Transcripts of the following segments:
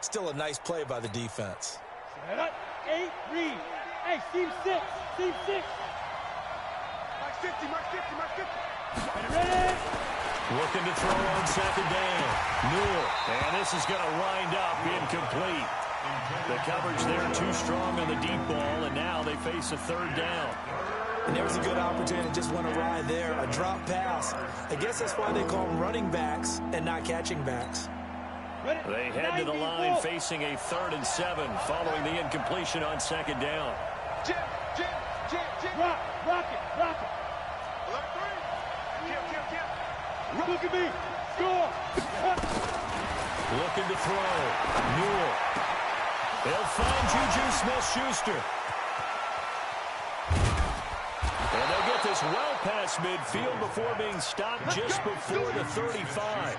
Still a nice play by the defense. 8, read. Hey, team 6. Team 6. Mark 50, Mark 50, Mark 50. Ready? Looking to throw on second down. Newell. And this is going to wind up incomplete. The coverage there too strong on the deep ball, and now they face a third down. And there was a good opportunity, just went awry there. A drop pass. I guess that's why they call them running backs and not catching backs. They head to the line facing a 3rd and 7 following the incompletion on second down. Jim. Rock it. Alert 3. Jim. Look at me. Score. Looking to throw. Newell. They'll find Juju Smith-Schuster. And they'll get this well past midfield before being stopped just before the 35.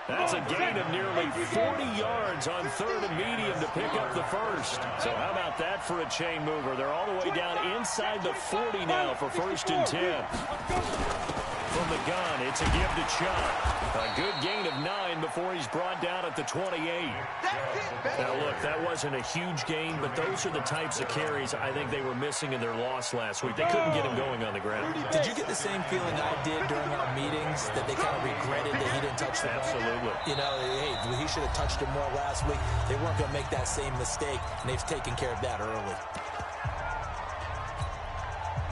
That's a gain of nearly 40 yards on 3rd and medium to pick up the first. So how about that for a chain mover? They're all the way down inside the 40 now for 1st and 10. From the gun, it's a give to Chubb. A good gain of 9 before he's brought down at the 28. Now, look, that wasn't a huge gain, but those are the types of carries I think they were missing in their loss last week. They couldn't get him going on the ground. Did you get the same feeling I did during our meetings, that they kind of regretted that he didn't touch the ball? Absolutely. You know, hey, he should have touched it more last week. They weren't going to make that same mistake, and they've taken care of that early.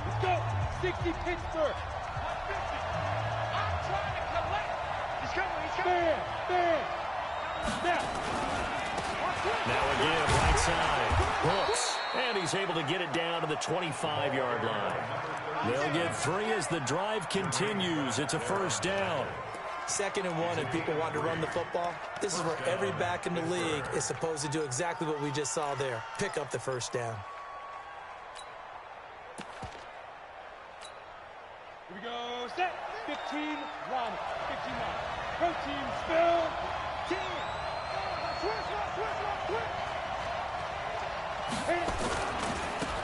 Let's go. 60 Pittsburgh. Now again, right side. Hooks. And he's able to get it down to the 25-yard line. They'll get 3 as the drive continues. It's a 1st down. 2nd and 1, and people want to run the football. This is where every back in the league is supposed to do exactly what we just saw there. Pick up the 1st down. Here we go. Set. 15, run. 15, run. Pro team, spell. 10. Switch.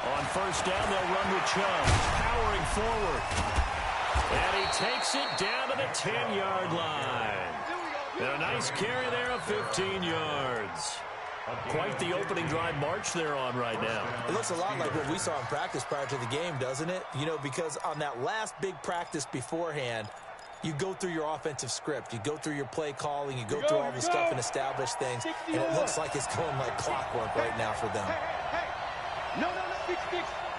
On 1st down, they'll run with Chubb, powering forward. And he takes it down to the 10-yard line. And a nice carry there of 15 yards. Quite the opening drive march they're on right now. It looks a lot like what we saw in practice prior to the game, doesn't it? You know, because on that last big practice beforehand, you go through your offensive script. You go through your play calling. You go through all the stuff and establish things. And it looks like it's going like clockwork right now for them. Hey. No. 6.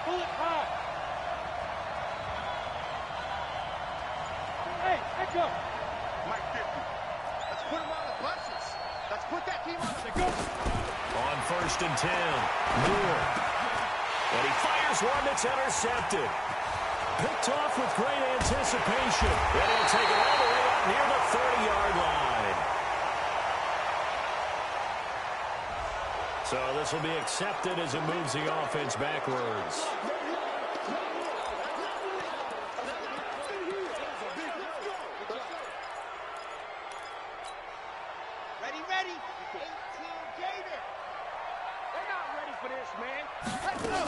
Pull it high. Hey, let's go. Mike 50. Let's put him on the buses. Let's put that team on the go. On 1st and 10, Newell. And he fires one that's intercepted. Picked off with great anticipation. And he'll take it all the way up near the 30-yard line. So this will be accepted as it moves the offense backwards. Ready. 18 Gator. They're not ready for this, man. Let's go.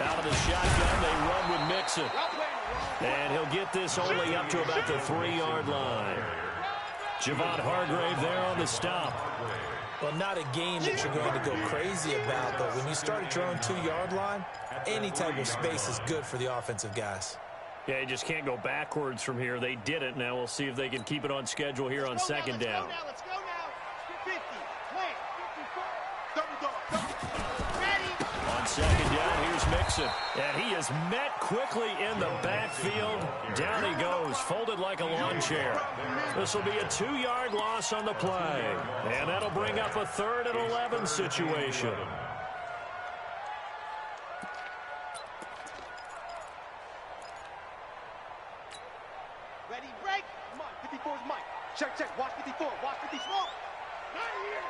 Out of the shotgun, they run with Mixon. And he'll get this only up to about the 3-yard line. Javon Hargrave there on the stop. Well, not a game that you're going to go crazy about, but when you start at your own 2-yard line, any type of space is good for the offensive guys. Yeah, you just can't go backwards from here. They did it. Now we'll see if they can keep it on schedule here on 2nd down. Let's go now. 50. Plant. 54. Double dog. Ready. On 2nd down, here's Mixon. And he is met quickly in the backfield. Down he goes, folded like a lawn chair. This will be a 2-yard loss on the play. And that'll bring up a 3rd and 11 situation. Ready, break. Come on, 54 is Mike. Check. Watch 54. Watch 54. Not here.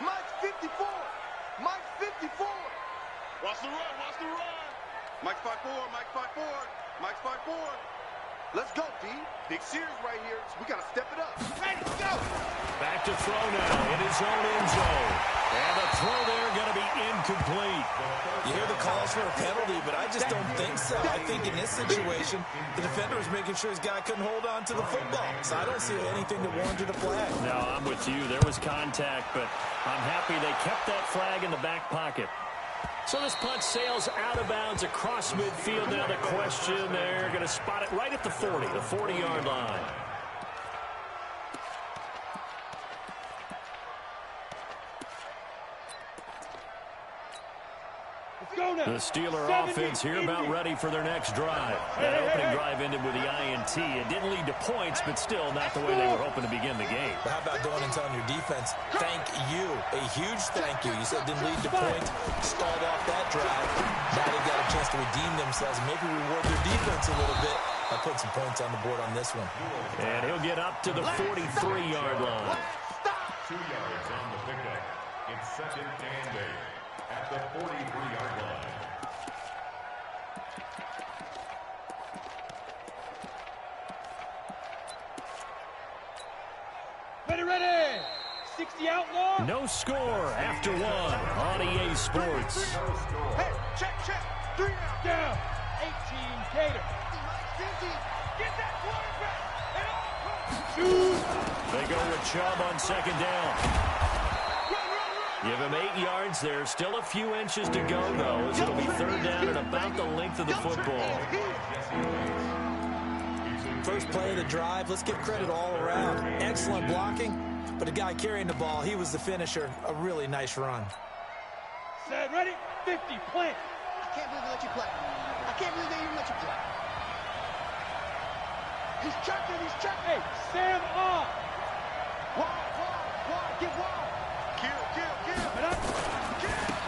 Mike's 54. Mike's 54. Watch the run. Mike's 5'4. Mike's 5'4. Mike's 5'4. Let's go, D. Big series right here. So we got to step it up. Ready, go. Back to throw now in his own end zone. And the throw there going to be incomplete. You hear the calls calls for a penalty, but I just don't think so. I think in this situation, the defender was making sure his guy couldn't hold on to the football. So I don't see anything that warranted a flag. No, I'm with you. There was contact, but I'm happy they kept that flag in the back pocket. So this punt sails out of bounds across midfield. Now the question, they're going to spot it right at the 40, the 40-yard line. The Steeler offense here about ready for their next drive. That opening drive ended with the INT. It didn't lead to points, but still not the way they were hoping to begin the game. But how about going and telling your defense, thank you, a huge thank you. You said it didn't lead to points, stalled off that drive. Now they've got a chance to redeem themselves and maybe reward their defense a little bit by putting some points on the board on this one. And he'll get up to the 43-yard line. 2 yards on the pickup. It's second and 8 at the 43-yard line. Ready! 60 outlaw. No score after one on EA Sports. Hey, check. 3 out. Down. 18 Gator. Get that quarterback. Shoot. They go with Chubb on second down. Give him 8 yards there. Still a few inches to go, though, as it'll be third down and about the length of the football. First play of the drive, let's give credit all around. Excellent blocking, but the guy carrying the ball, he was the finisher. A really nice run. Set, ready, 50, plant. I can't believe they let you play. I can't believe they even let you play. He's checking. Hey, Sam off. Wide, get wide. Kill.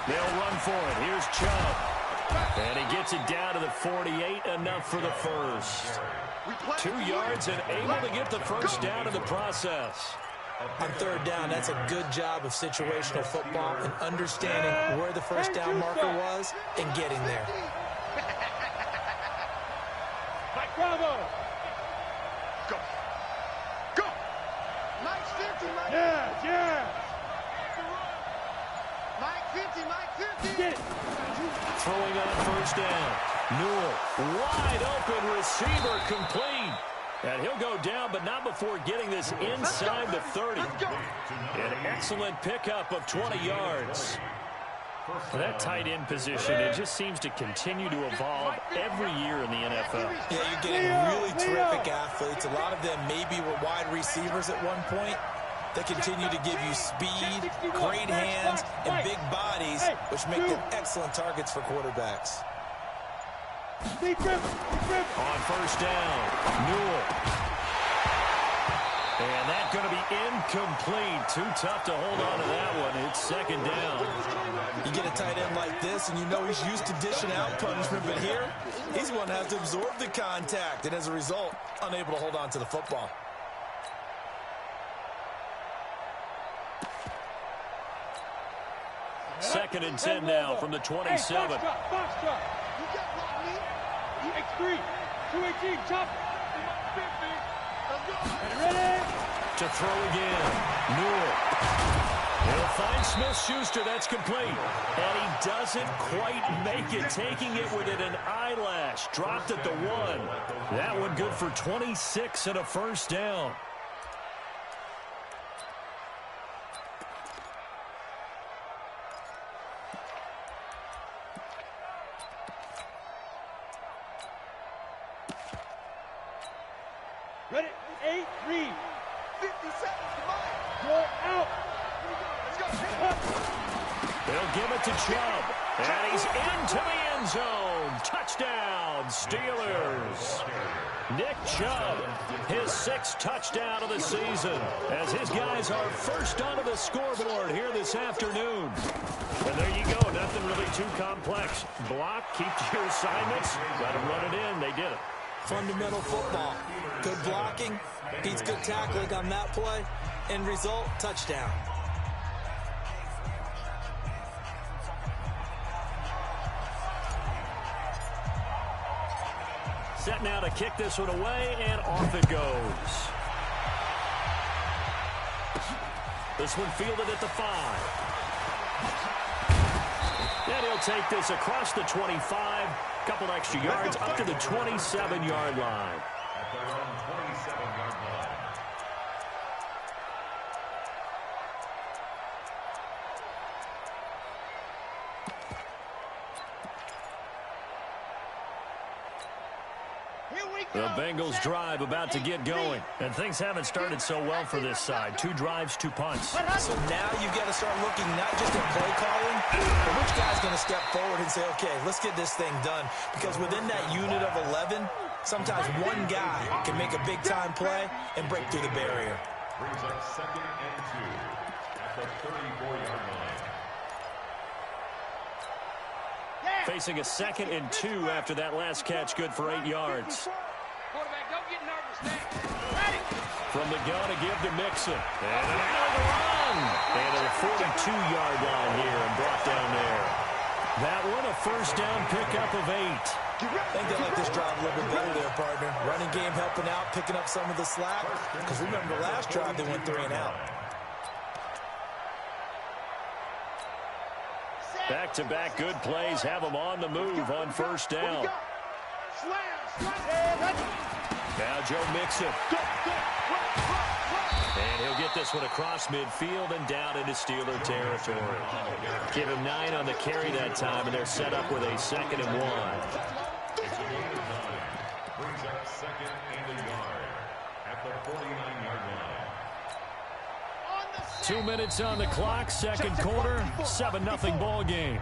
They'll run for it. Here's Chubb. And he gets it down to the 48, enough for the first. 2 yards and able to get the first down in the process. On third down, that's a good job of situational football and understanding where the first down marker was and getting there. Mike Bravo. Go. Mike 50, Mike. Yeah. Mike 50. Get it. Throwing on first down. Newell, wide open receiver, complete. And he'll go down, but not before getting this inside the 30. An excellent pickup of 20 yards. For that tight end position, it just seems to continue to evolve every year in the NFL. Yeah, you're getting really terrific athletes. A lot of them maybe were wide receivers at one point. They continue to give you speed, great hands, and big bodies, which make them excellent targets for quarterbacks. On first down, Newell. And that's going to be incomplete. Too tough to hold on to that one. It's second down. You get a tight end like this, and you know he's used to dishing out punishment, but here, he's going to have to absorb the contact, and as a result, unable to hold on to the football. Second and 10 now from the 27. Box drop. X3, 218, chop. Ready? To throw again. Newell. He'll find Smith-Schuster. That's complete. And he doesn't quite make it, taking it within an eyelash. Dropped at the 1. That one good for 26 and a first down. Ready? 8, read. 50 seconds to mine. You're out. Let's go. They'll give it to Chubb. And he's into the end zone. Touchdown, Steelers. Nick Chubb, his 6th touchdown of the season, as his guys are first onto the scoreboard here this afternoon. And there you go, nothing really too complex. Block, keep to your assignments, let them run it in. They did it. Fundamental football. Good blocking, beats good tackling on that play. End result, touchdown. Set now to kick this one away, and off it goes. This one fielded at the 5. And he'll take this across the 25, a couple extra yards up to the 27-yard line. At their own 27-yard line. The Bengals drive about to get going. And things haven't started so well for this side. 2 drives, 2 punts. So now you've got to start looking not just at play calling, but which guy's going to step forward and say, okay, let's get this thing done. Because within that unit of 11, sometimes one guy can make a big-time play and break through the barrier. Brings up 2nd and 2 at the 34-yard line. Facing a 2nd and 2 after that last catch, good for 8 yards. Quarterback, don't get nervous now. Ready? From the gun to give to Mixon. And another run. And at the 42-yard line here and brought down there. That one a first down pickup of 8. I think they like this drive a little bit better there, partner. Running game helping out, picking up some of the slack. Because remember, the last drive they went 3 and out. Back-to-back good plays have them on the move on first down. Now Joe Mixon. And he'll get this one across midfield and down into Steeler territory. Give him 9 on the carry that time, and they're set up with a 2nd and 1. It's a gain of 9. Brings up 2nd and a yard at the 49-yard line. 2 minutes on the clock, second quarter, 7-0 ball game.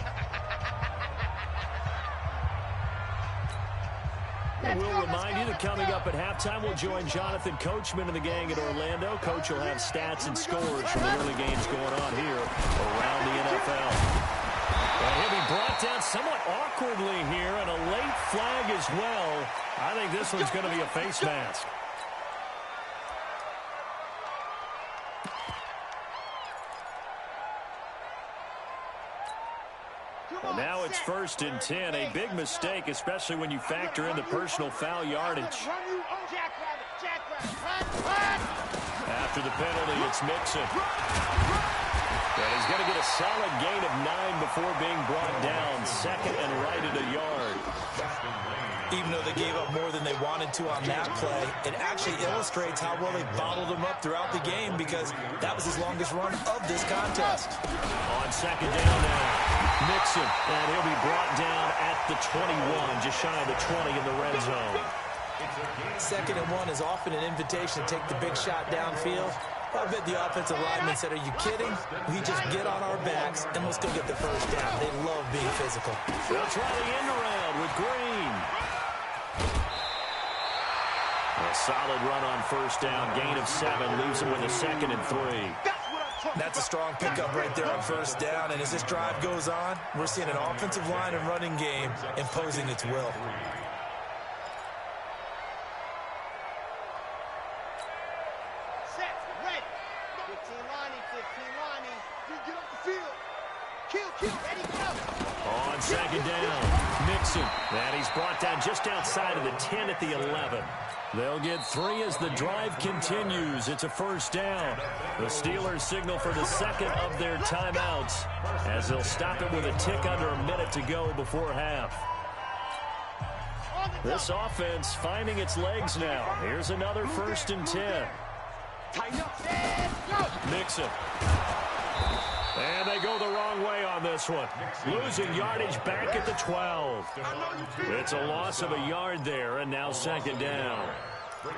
And we'll remind you that coming up at halftime, we'll join Jonathan Coachman and the gang in Orlando. Coach will have stats and scores from the early games going on here around the NFL. And he'll be brought down somewhat awkwardly here, and a late flag as well. I think this one's going to be a face mask. And now it's 1st and 10. A big mistake, especially when you factor in the personal foul yardage. After the penalty, it's Mixon. And he's going to get a solid gain of 9 before being brought down. 2nd and right at a yard. Even though they gave up more than they wanted to on that play, it actually illustrates how well they bottled them up throughout the game, because that was his longest run of this contest. On 2nd down now, Mixon, and he'll be brought down at the 21, just shy of the 20 in the red zone. 2nd and 1 is often an invitation to take the big shot downfield. I bet the offensive lineman said, are you kidding? We just get on our backs and let's go get the first down. They love being physical. They'll try the end around with Green. A solid run on first down, gain of 7, leaves him with a 2nd and 3. That's a strong pickup right there on first down, and as this drive goes on, we're seeing an offensive line and running game imposing its will. Set, ready. 15 lining, 15 lining. You get up the field. Kill, ready, go. On 2nd down, Mixon. And he's brought down just outside of the 10 at the 11. They'll get 3 as the drive continues. It's a first down. The Steelers signal for the 2nd of their timeouts as they'll stop it with a tick under a minute to go before half. This offense finding its legs now. Here's another 1st and 10. Mixon. And they go the wrong way on this one. Losing yardage back at the 12. It's a loss of a yard there, and now 2nd down.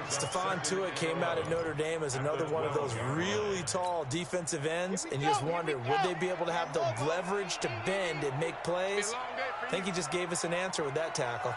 Stephon Tuitt came out at Notre Dame as another one of those really tall defensive ends, and you just wonder, would they be able to have the leverage to bend and make plays? I think he just gave us an answer with that tackle.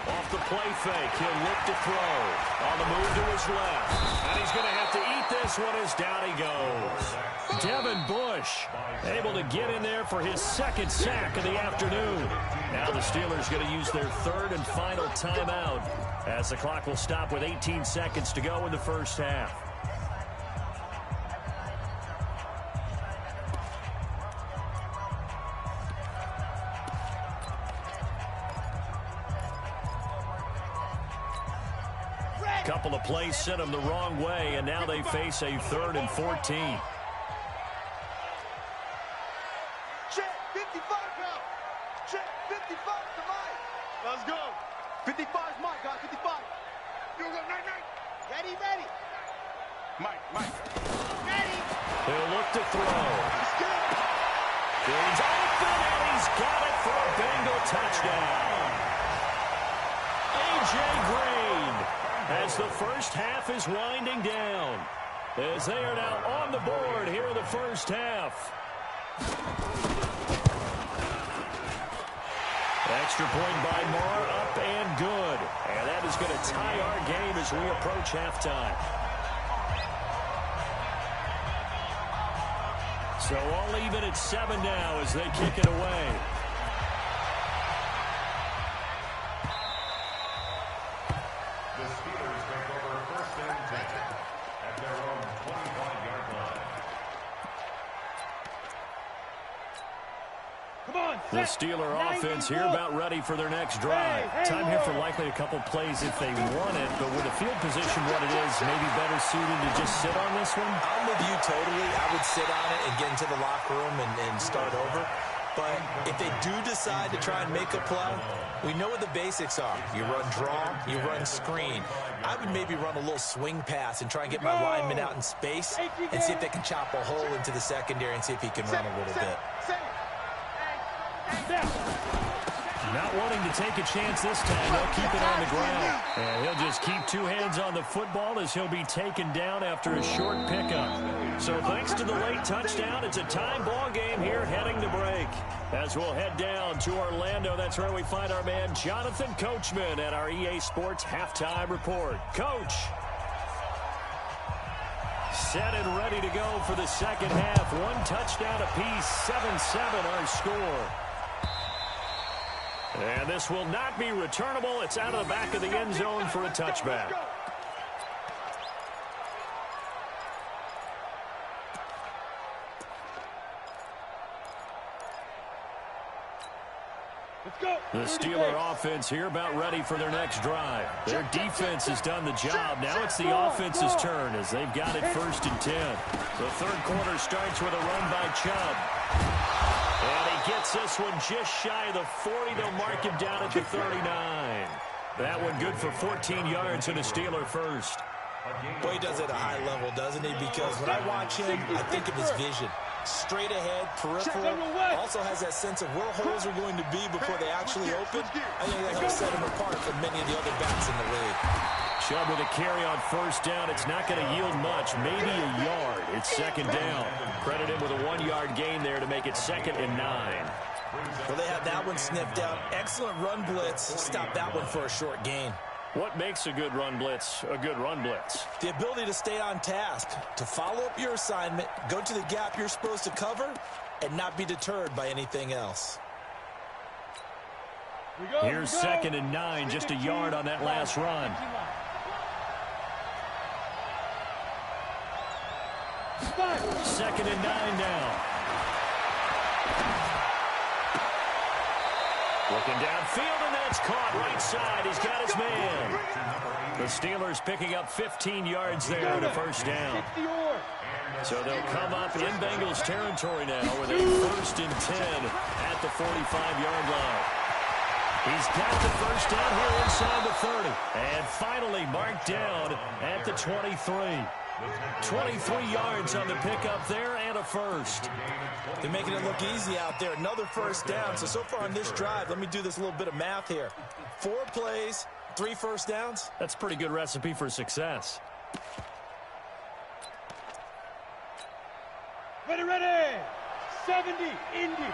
Off the play fake, he'll look to throw. On the move to his left. And he's going to have to eat this one as down he goes. Devin Bush able to get in there for his 2nd sack of the afternoon. Now the Steelers going to use their 3rd and final timeout as the clock will stop with 18 seconds to go in the first half. Ready. Couple of plays sent them the wrong way, and now they face a 3rd and 14. Check, 55 count. Check, 55 to Mike. Let's go. 55 is Mike, guys, 55. You go, night. Ready. Mike. Ready. He'll look to throw. Green's open, and he's got it for a Bengal touchdown. A.J. Green, as the first half is winding down, as they are now on the board here in the first half. Extra point by Marr, up and good. And that is going to tie our game as we approach halftime. So all even at 7 now as they kick it away. The Steelers take over 1st and 10 at their own 25-yard line. Come on, The Steeler offense here about ready for their next drive. Time here for likely a couple plays if they want it, but with the field position what it is, maybe better suited to just sit on this one? I'm with you totally. I would sit on it and get into the locker room and start over. But if they do decide to try and make a play, we know what the basics are. You run draw, you run screen. I would maybe run a little swing pass and try and get my lineman out in space and see if they can chop a hole into the secondary and see if he can run a little bit. Not wanting to take a chance this time. They'll keep it on the ground. And he'll just keep 2 hands on the football as he'll be taken down after a short pickup. So thanks to the late touchdown, it's a time ball game here heading to break. As we'll head down to Orlando, that's where we find our man Jonathan Coachman at our EA Sports Halftime Report. Coach. Set and ready to go for the second half. 1 touchdown apiece, 7-7 our score. And this will not be returnable. It's out of the back of the end zone for a touchback. The Steeler offense here about ready for their next drive. Their defense has done the job. Now it's the offense's turn as they've got it 1st and 10. The 3rd quarter starts with a run by Chubb. And he gets this one just shy of the 40. They'll mark him down at the 39. That one good for 14 yards and a Steeler first. Boy, he does it at a high level, doesn't he? Because when I watch him, I think of his vision. Straight ahead, peripheral, also has that sense of where holes are going to be before they actually open. I think that helps set him apart from many of the other backs in the league. Chubb with a carry on 1st down. It's not going to yield much, maybe a yard. It's 2nd down. Credit him with a 1-yard gain there to make it 2nd and 9. Well, they had that one sniffed out. Excellent run blitz. Stop that one for a short gain. What makes a good run blitz a good run blitz? The ability to stay on task, to follow up your assignment, go to the gap you're supposed to cover, and not be deterred by anything else. Here's 2nd and 9, just a yard on that last run. Second and 9 now. Looking downfield, and that's caught right side. He's got his man. The Steelers picking up 15 yards there on a 1st down. So they'll come up in Bengals territory now with a 1st and 10 at the 45-yard line. He's got the 1st down here inside the 30. And finally marked down at the 23. 23 yards on the pickup there and a 1st. They're making it look easy out there. Another 1st down. So far on this drive, let me do this little bit of math here. 4 plays, 3 1st downs. That's a pretty good recipe for success. Ready. 70, Indy.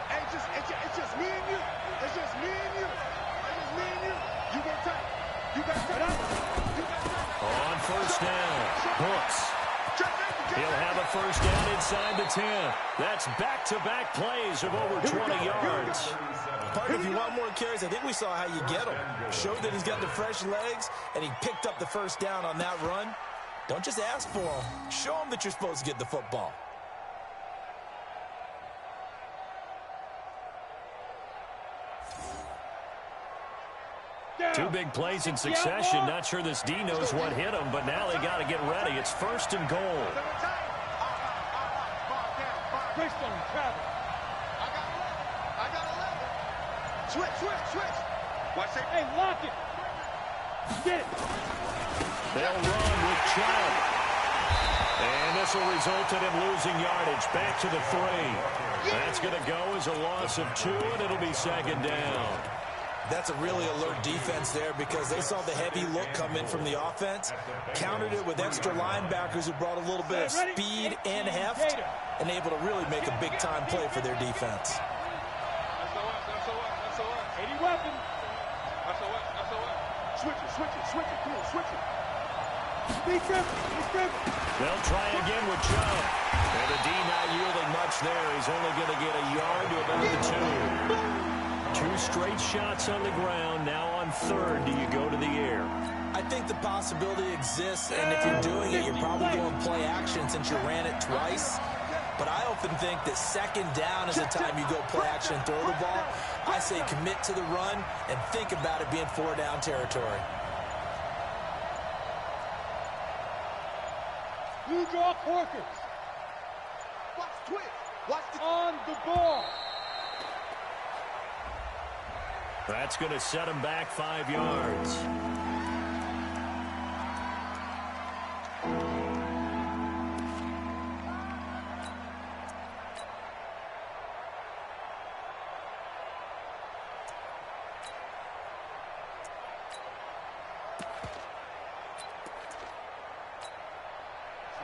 Hey, it's just me and you. It's just me and you. It's just me and you. You get tight. You got tight. On 1st down, Brooks. He'll have a 1st down inside the 10. That's back-to-back plays of over 20 yards. Parker, if you want more carries, I think we saw how you get him. Showed that he's got the fresh legs, and he picked up the 1st down on that run. Don't just ask for him. Show him that you're supposed to get the football. Two big plays in succession. Not sure this D knows what hit him, but now they got to get ready. It's 1st and goal. Christian, travel. I got 11. Switch. Watch it. Hey, lock it. Get it. They'll run with Chubb. And this will result in him losing yardage. Back to the 3. That's going to go as a loss of 2, and it'll be 2nd down. That's a really alert defense there because they saw the heavy look come in from the offense, countered it with extra linebackers who brought a little bit of speed and heft, and able to really make a big-time play for their defense. That's 80 weapons. Switch it. Come on, switch it. Be driven. They'll try again with Chubb. And the D not yielding much there. He's only going to get a yard to about the 2. 2 straight shots on the ground. Now on 3rd, do you go to the air? I think the possibility exists, and if you're doing it, you're probably going play action since you ran it twice. But I often think that 2nd down is the time you go play action and throw the ball. I say commit to the run and think about it being 4-down territory. New draw Corkers. Watch twitch. Watch the... On the ball. That's going to set him back 5 yards.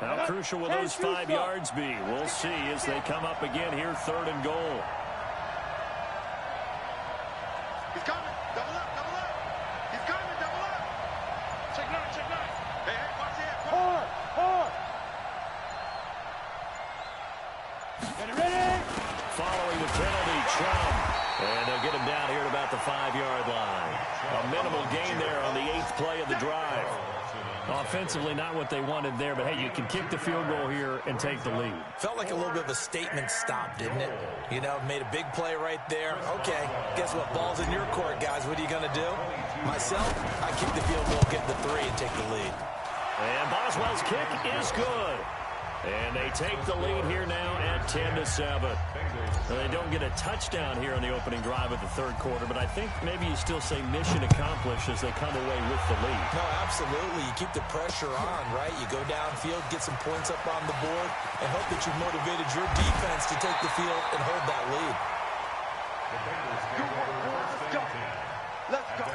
How crucial will those 5 yards be? We'll see as they come up again here, 3rd and goal. He's coming. Double up. He's coming. Double up. Check 9. Hey, watch it. Hard. Get ready. Following the penalty, Chubb. And they'll get him down here at about the 5-yard line. A minimal gain there on the 8th play of the drive. Offensively, not what they wanted there, but, hey, you can kick the field goal here and take the lead. Felt like a little bit of a statement stop, didn't it? You know, made a big play right there. Okay, guess what? Ball's in your court, guys. What are you going to do? Myself, I kick the field goal, get the 3, and take the lead. And Boswell's kick is good. And they take the lead here now at 10-7. Now, they don't get a touchdown here on the opening drive of the 3rd quarter, but I think maybe you still say mission accomplished as they come away with the lead. No, absolutely. You keep the pressure on, right? You go downfield, get some points up on the board, and hope that you've motivated your defense to take the field and hold that lead. Let's go.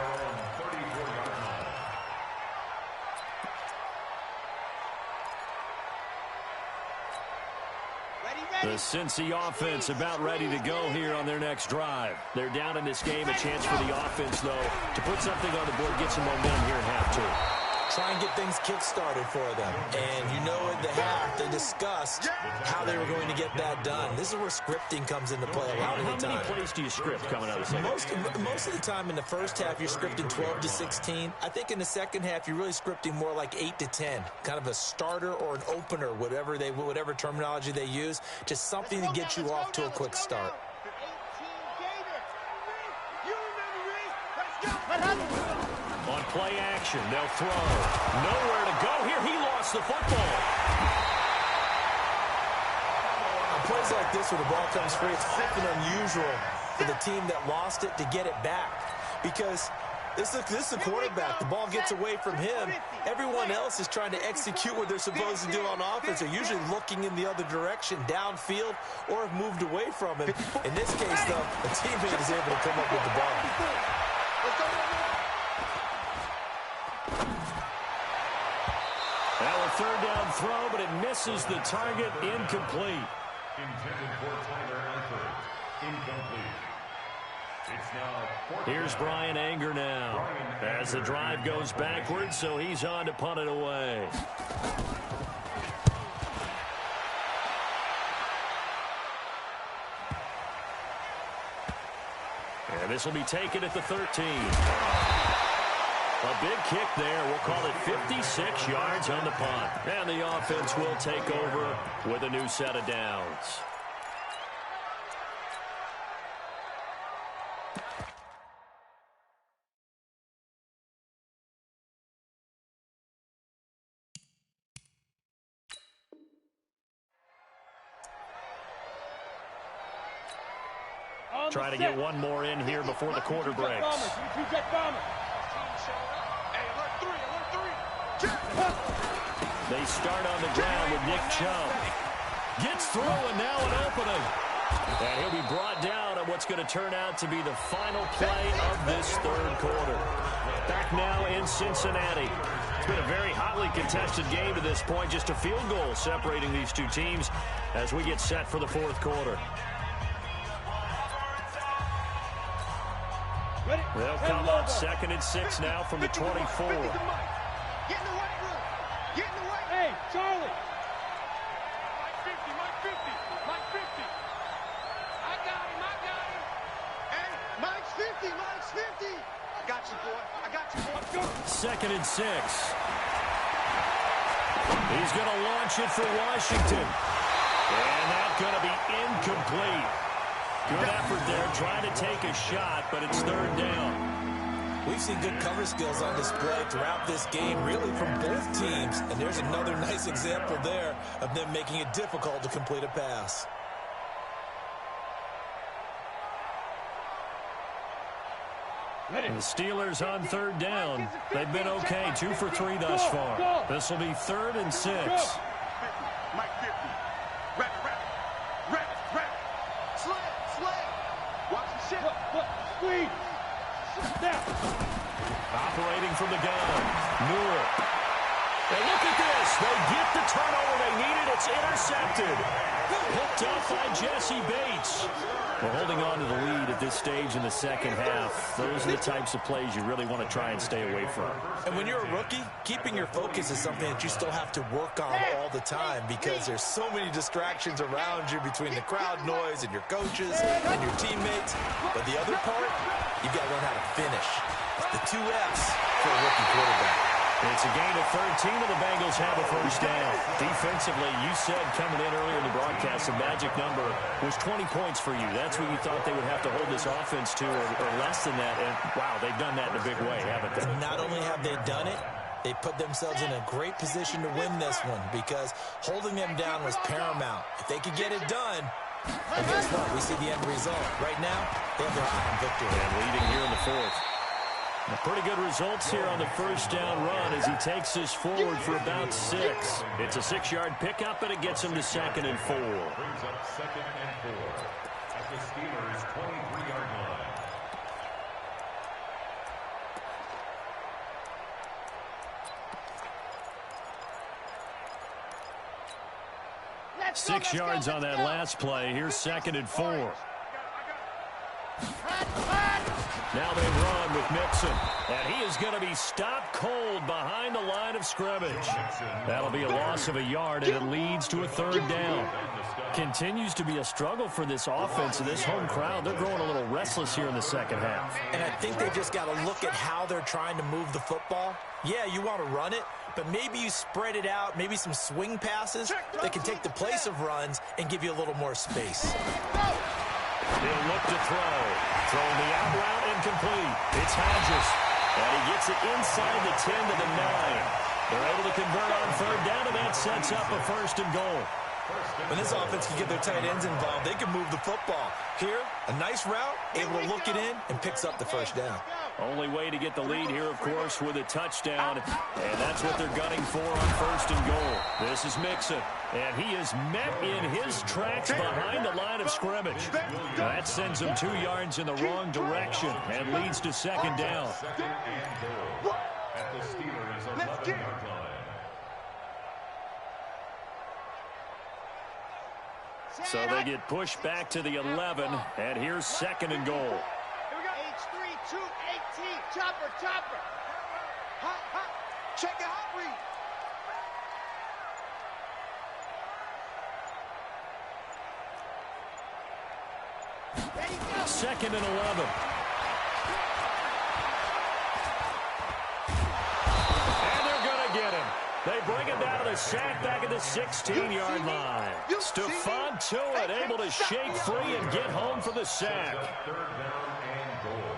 The Cincy offense about ready to go here on their next drive. They're down in this game. A chance for the offense, though, to put something on the board, get some momentum here at half 2. Try and get things kick-started for them. And you know in the half, they discussed how they were going to get that done. This is where scripting comes into play a lot of the time. How many plays do you script coming out of the second? Most of the time in the first half, you're scripting 12 to 16. I think in the second half, you're really scripting more like 8 to 10. Kind of a starter or an opener, whatever terminology they use. Just something to get you off to a quick start. On play action, they'll throw. Nowhere to go here. He lost the football. On plays like this where the ball comes free, it's often unusual for the team that lost it to get it back. Because this is the quarterback. The ball gets away from him. Everyone else is trying to execute what they're supposed to do on offense. They're usually looking in the other direction, downfield, or have moved away from him. In this case, though, the teammate is able to come up with the ball. Now a 3rd down throw, but it misses the target. Incomplete. Intended for Tyler Eifert. Incomplete. It's now Here's Brian Anger now as the drive goes backwards, so he's on to punt it away. And this will be taken at the 13. A big kick there. We'll call it 56 yards on the punt. And the offense will take over with a new set of downs. Try to get one more in here before the quarter breaks. They start on the ground with Nick Chubb. Gets through, and now an opening. And he'll be brought down on what's going to turn out to be the final play of this third quarter. Back now in Cincinnati. It's been a very hotly contested game to this point. Just a field goal separating these two teams as we get set for the fourth quarter. They'll come up 2nd and 6 now from the 24. Get in the weight room. Get in the weight. Hey, Charlie. Mike 50, Mike 50, Mike 50. I got him. Hey, Mike's 50, Mike's 50. I got you, boy. I got you, boy. 2nd and 6. He's going to launch it for Washington. And that's going to be incomplete. Good effort there, trying to take a shot, but it's 3rd down. We've seen good cover skills on display throughout this game, really from both teams. And there's another nice example there of them making it difficult to complete a pass. The Steelers on 3rd down. They've been okay, 2 for 3 thus far. This will be 3rd and 6. Mike 50. Rep. Slam. Watch the shit. Squeeze. Now. Operating from the gun. Newell. And look at this. They get the turnover they needed. It's intercepted. Picked up by Jesse Bates. We're holding on to the lead at this stage in the second half. Those are the types of plays you really want to try and stay away from. And when you're a rookie, keeping your focus is something that you still have to work on all the time because there's so many distractions around you between the crowd noise and your coaches and your teammates. But the other part, you've got to learn how to finish. It's the 2 F's for a rookie quarterback. It's a gain of 13, and the Bengals have a first down. Defensively, you said coming in earlier in the broadcast, the magic number was 20 points for you. That's what you thought they would have to hold this offense to, or less than that. And, wow, they've done that in a big way, haven't they? Not only have they done it, they put themselves in a great position to win this one because holding them down was paramount. If they could get it done, and guess what? We see the end result. Right now, they have their eye on victory. And leading here in the fourth. Pretty good results here on the first down run as he takes this forward for about 6. It's a 6-yard pickup, and it gets him to 2nd and 4. Brings up 2nd and 4 at the Steelers' 23-yard line. 6 yards on that last play. Here's 2nd and 4. Now they run with Mixon, and he is going to be stopped cold behind the line of scrimmage. That'll be a loss of a yard, and it leads to a 3rd down. Continues to be a struggle for this offense and this home crowd. They're growing a little restless here in the second half. And I think they just got to look at how they're trying to move the football. Yeah, you want to run it, but maybe you spread it out, maybe some swing passes that can take the place of runs and give you a little more space. He'll look to throw. Throwing the out route incomplete. It's Hodges. And he gets it inside the 10 to the 9. They're able to convert on 3rd down, and that sets up a 1st and goal. When this offense can get their tight ends involved, they can move the football. Here, a nice route, able to look it in, and picks up the 1st down. Only way to get the lead here, of course, with a touchdown. And that's what they're gunning for on 1st and goal. This is Mixon. And he is met in his tracks behind the line of scrimmage. That sends him 2 yards in the wrong direction and leads to 2nd down. 2nd and goal at the Steelers' 11-yard line. So they get pushed back to the 11, and here's 2nd and goal. H3, 2, 18. Chopper. Hot. Check it, hot read. 2nd and 11. And they're going to get him. They bring him down to the sack back at the 16-yard line. Stephon Tuitt able to shake free and get home for the sack. 3rd down and goal.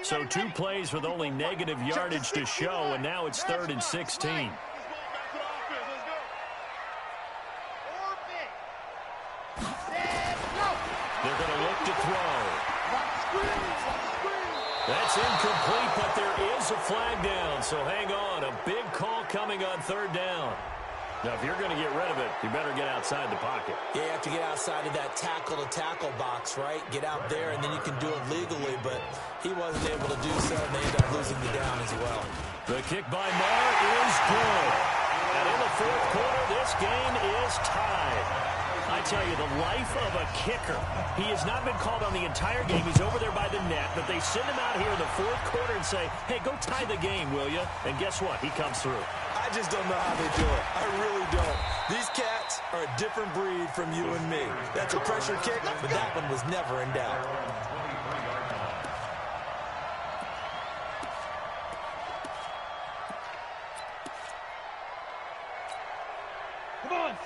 So 2 plays with only negative yardage to show, and now it's 3rd and 16. They're going to look to throw. That's incomplete, but there is a flag down, so hang on. A big call coming on third down. Now, if you're going to get rid of it, you better get outside the pocket. Yeah, you have to get outside of that tackle-to-tackle box, right? Get out there, and then you can do it legally, but he wasn't able to do so, and they ended up losing the down as well. The kick by Marr is good. And in the fourth quarter, this game is tied. I tell you, the life of a kicker. He has not been called on the entire game. He's over there by the net, but they send him out here in the fourth quarter and say, hey, go tie the game, will you? And guess what? He comes through. I just don't know how they do it. I really don't. These cats are a different breed from you and me. That's a pressure kick, but that one was never in doubt.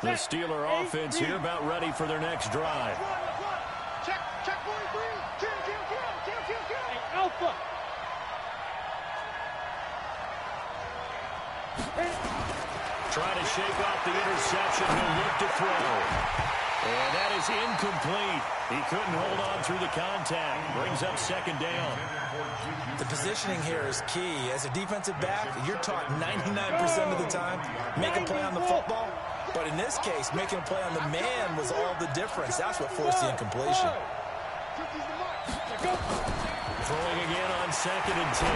The Steeler offense here about ready for their next drive. Check 43. Hey, Alpha. Trying to shake off the interception. He'll look to throw. And that is incomplete. He couldn't hold on through the contact. Brings up second down. The positioning here is key. As a defensive back, you're taught 99% of the time, make a play on the football. But in this case, making a play on the man was all the difference. That's what forced the incompletion. Throwing again on 2nd and 10.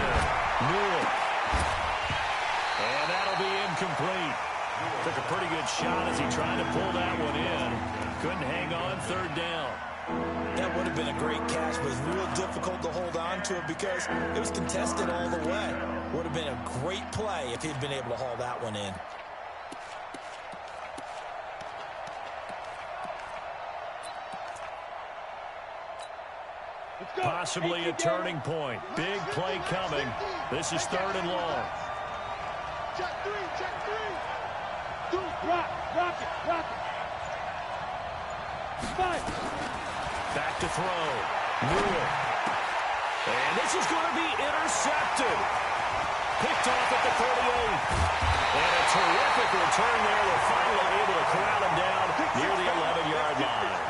Newell. And that'll be incomplete. Took a pretty good shot as he tried to pull that one in. Couldn't hang on third down. That would have been a great catch, but it was real difficult to hold on to it because it was contested all the way. Would have been a great play if he'd been able to haul that one in. Possibly a turning point. Big play coming. This is 3rd and long. Check three. Rock it. 5. Back to throw. Newell. And this is going to be intercepted. Picked off at the 38. And a terrific return there. They're finally able to corral him down near the 11-yard line.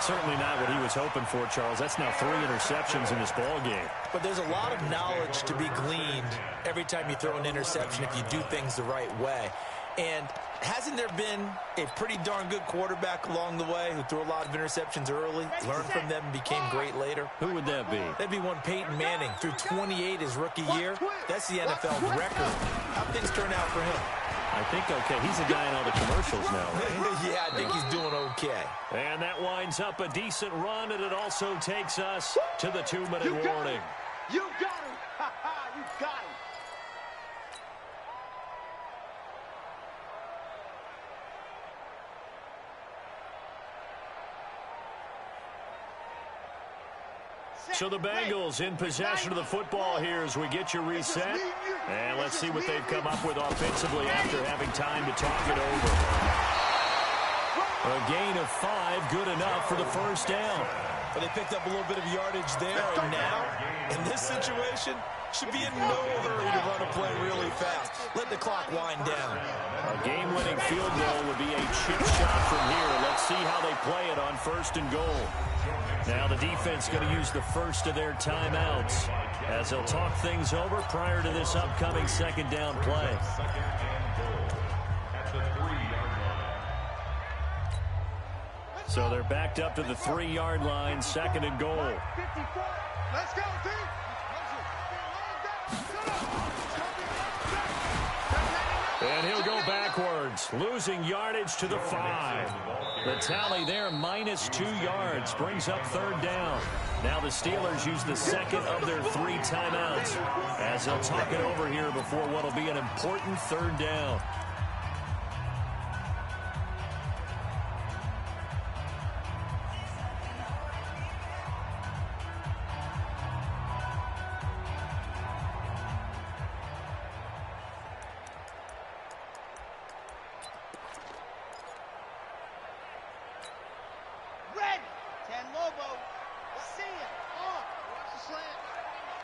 Certainly not what he was hoping for, Charles. That's now 3 interceptions in this ball game. But there's a lot of knowledge to be gleaned every time you throw an interception if you do things the right way. And hasn't there been a pretty darn good quarterback along the way who threw a lot of interceptions early, learned from them, and became great later? Who would that be? That'd be one Peyton Manning. Threw 28 his rookie year. That's the NFL record. How things turn out for him? I think okay. He's a guy in all the commercials now, right? Yeah, I think he's doing okay. And that winds up a decent run, and it also takes us to the 2-minute warning. You got him. You got him. So the Bengals in possession of the football here as we get you reset. And let's see what they've come up with offensively after having time to talk it over. A gain of 5, good enough for the first down. But they picked up a little bit of yardage there, and now, in this situation, should be in no hurry to run a play really fast. Let the clock wind down. A game-winning field goal would be a chip shot from here. Let's see how they play it on 1st and goal. Now the defense going to use the first of their timeouts as they'll talk things over prior to this upcoming 2nd down play. So they're backed up to the 3-yard line, 2nd and goal. 54. Let's go, D. And he'll go backwards, losing yardage to the 5. The tally there, minus 2 yards, brings up 3rd down. Now the Steelers use the 2nd of their 3 timeouts as they'll talk it over here before what will be an important 3rd down.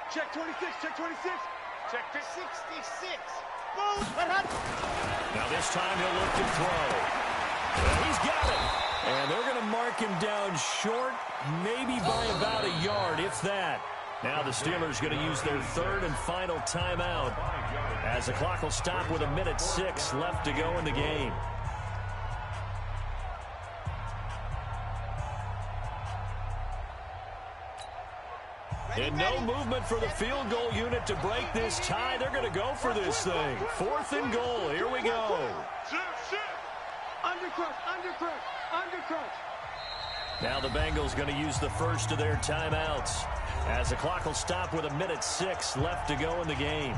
Check 26, check 26. Check 66. Boom. Now this time he'll look to throw. And he's got it. And they're going to knock him down short, maybe by about a yard, if that. Now the Steelers going to use their third and final timeout as the clock will stop with 1:06 left to go in the game. And no movement for the field goal unit to break this tie. They're going to go for this thing. 4th and goal. Here we go. Undercrush. Now the Bengals going to use the first of their timeouts as the clock will stop with 1:06 left to go in the game.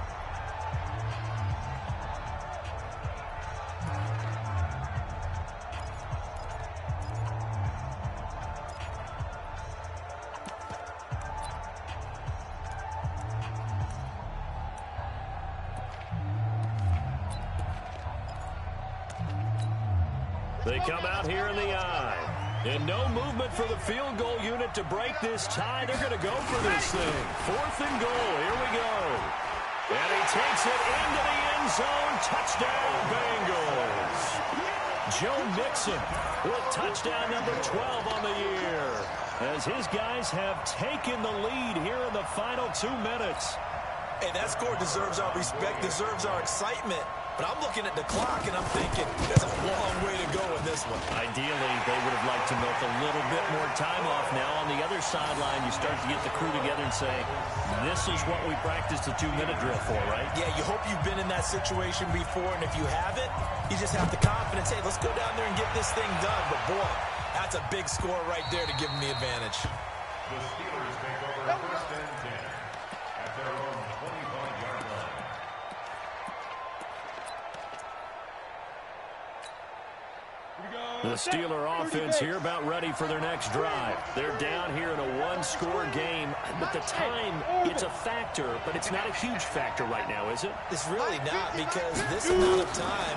They come out here in the eye. And no movement for the field goal unit to break this tie. They're going to go for this thing. 4th and goal. Here we go. And he takes it into the end zone. Touchdown, Bengals. Joe Mixon with touchdown number 12 on the year, as his guys have taken the lead here in the final 2 minutes. Hey, that score deserves our respect, deserves our excitement. But I'm looking at the clock, and I'm thinking there's a long way to go in this one. Ideally, they would have liked to milk a little bit more time off. Now, on the other sideline, you start to get the crew together and say, this is what we practiced the 2-minute drill for, right? Yeah, you hope you've been in that situation before, and if you haven't, you just have the confidence, hey, let's go down there and get this thing done. But, boy, that's a big score right there to give them the advantage. The Steelers take over 1st and 10 at their own 25-yard line. The Steeler offense here about ready for their next drive. They're down here in a 1-score game, but the time, it's a factor, but it's not a huge factor right now, is it? It's really not, because this amount of time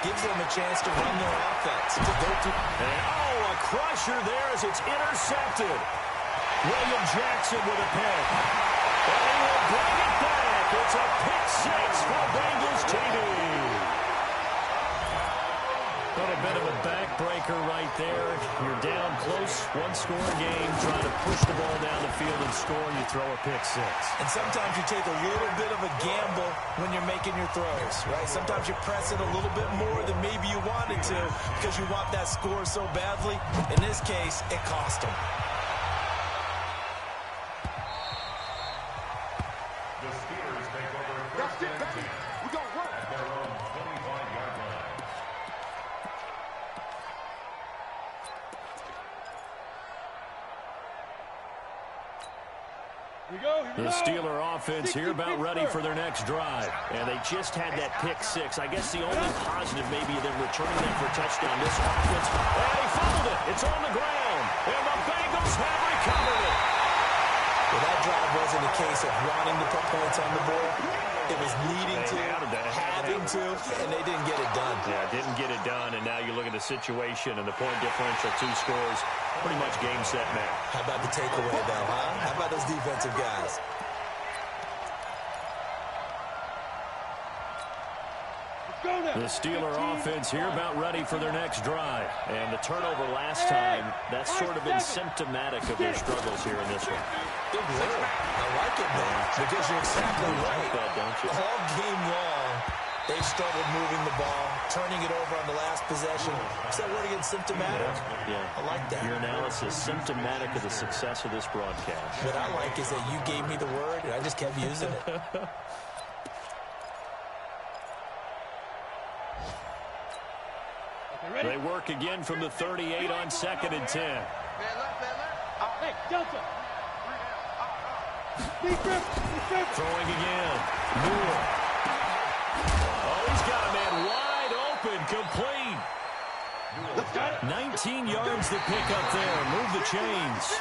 gives them a chance to run their offense, to go through. And, oh, a crusher there as it's intercepted. William Jackson with a pick. And he will bring it back. It's a pick 6 for Bengals TV. A little bit of a backbreaker right there. You're down close, 1-score game, trying to push the ball down the field and score, and you throw a pick 6. And sometimes you take a little bit of a gamble when you're making your throws, right? Sometimes you press it a little bit more than maybe you wanted to because you want that score so badly. In this case, it cost them. The Steelers take over 1st and 10 at their own 25-yard line. The Steeler offense here about ready for their next drive. And they just had that pick 6. I guess the only positive maybe of them returning that for a touchdown. This offense, and he fumbled it. It's on the ground. And the Bengals have recovered it. Well, that drive wasn't a case of wanting to put points on the board. It was needing to, having to, and they didn't get it done. Yeah, didn't get it done, and now you look at the situation and the point differential, 2 scores, pretty much game, set, match. How about the takeaway, though, huh? How about those defensive guys? The Steeler offense here about ready for their next drive. And the turnover last time, that's sort of been symptomatic of their struggles here in this one. Big win. I like it, man, because you're exactly right. That, don't you? All game long, they've struggled moving the ball, turning it over on the last possession. Is that word again, symptomatic? Yeah. I like that. Your analysis, symptomatic of the success of this broadcast. What I like is that you gave me the word, and I just kept using it. They work again from the 38 on 2nd and 10. Hey, Delta. Throwing again. Moore. Oh, he's got a man wide open, complete. 19 yards to pick up there. Move the chains.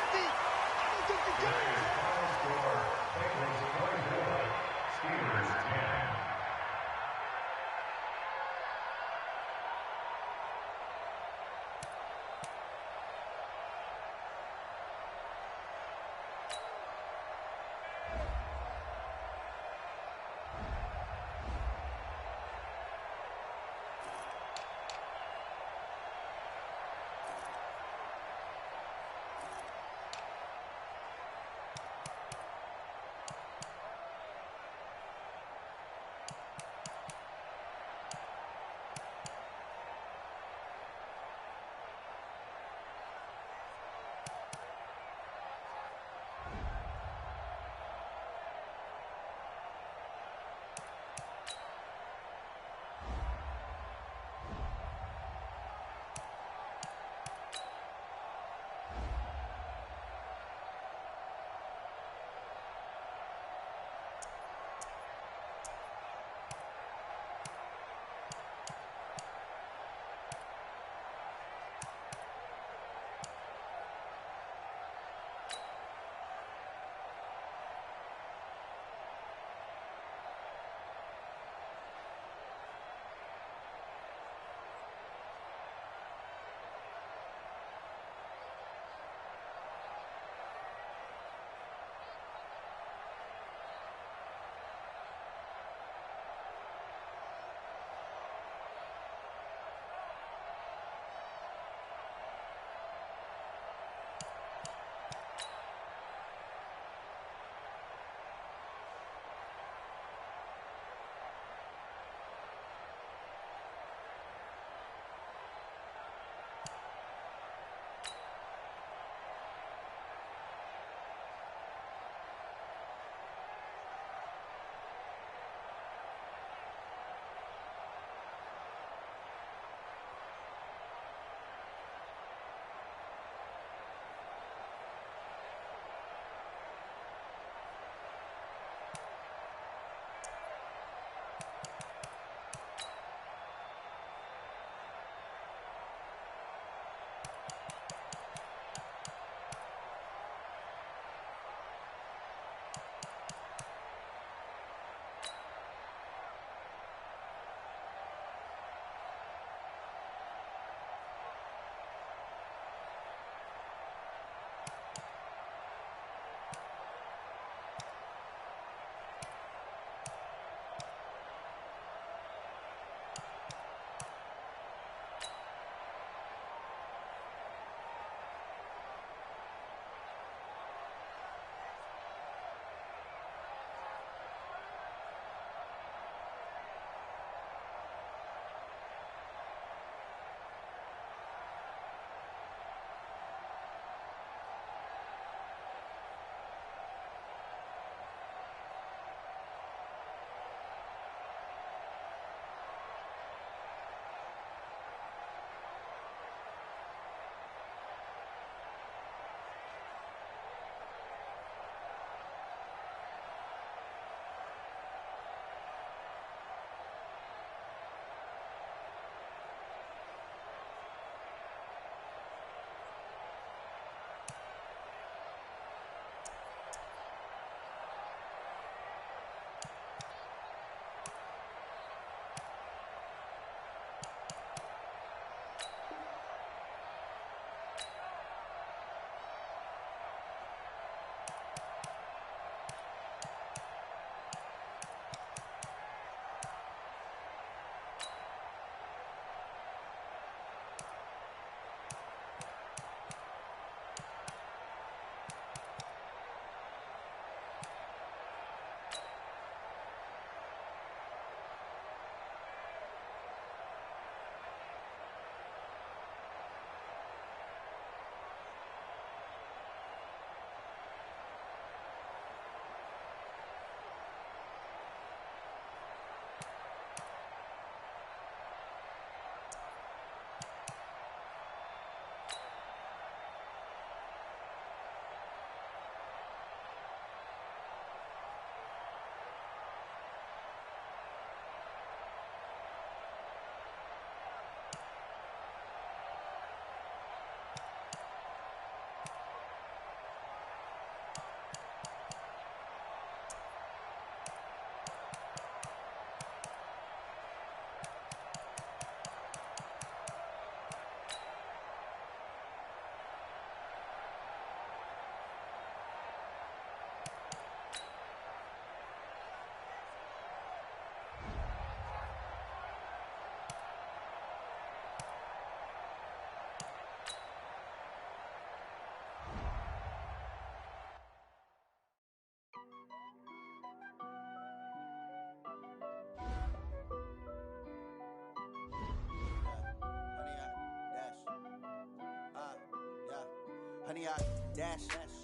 Bunny out, dash,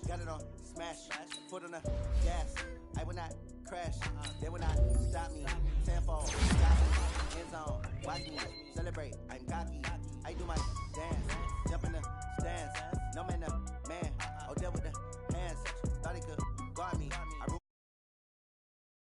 got it on, smash, foot on the gas. I will not crash, they will not stop me. Tenfold, stop me, end zone, watch me, celebrate, I'm cocky.